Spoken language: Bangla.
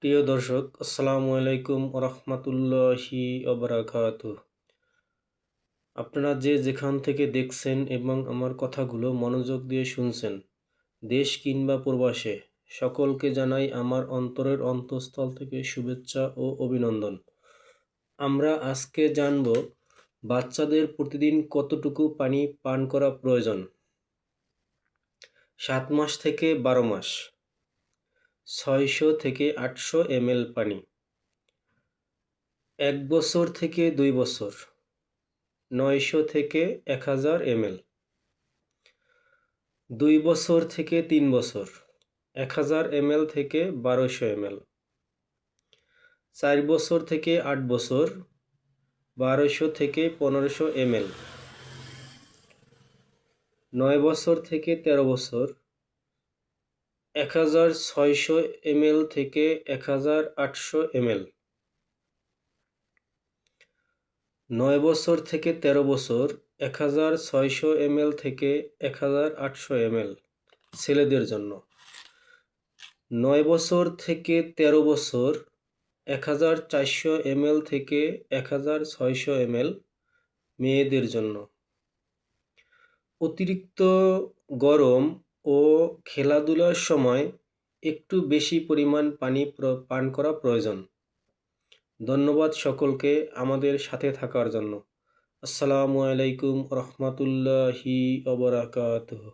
প্রিয় দর্শক, আসসালামু আলাইকুম রহমতুল্লাহি ওবারাকাতুহ। আপনারা যে যেখান থেকে দেখছেন এবং আমার কথাগুলো মনোযোগ দিয়ে শুনছেন, দেশ কিংবা প্রবাসে, সকলকে জানাই আমার অন্তরের অন্তঃস্থল থেকে শুভেচ্ছা ও অভিনন্দন। আমরা আজকে জানব বাচ্চাদের প্রতিদিন কতটুকু পানি পান করা প্রয়োজন। 7 মাস থেকে 12 মাস 600 থেকে 800 ml পানি। 1 বছর থেকে 2 বছর 900 থেকে 1000 ml। 2 বছর থেকে 3 বছর 1000 ml থেকে 1200 ml। 4 বছর থেকে 8 বছর 1200 থেকে 1500 ml। 9 বছর থেকে 13 বছর 1600 ml থেকে 1800 ml। 9 বছর থেকে 13 বছর 1600 ml থেকে 1800 ml ছেলেদের জন্য। 9 বছর থেকে 13 বছর 1400 ml থেকে 1600 ml মেয়েদের জন্য। অতিরিক্ত গরম ও খেলাধুলার সময় একটু বেশি পরিমাণ পানি পান করা প্রয়োজন। ধন্যবাদ সকলকে আমাদের সাথে থাকার জন্য। আসসালামু আলাইকুম রহমতুল্লাহি ওয়া বারাকাতুহু।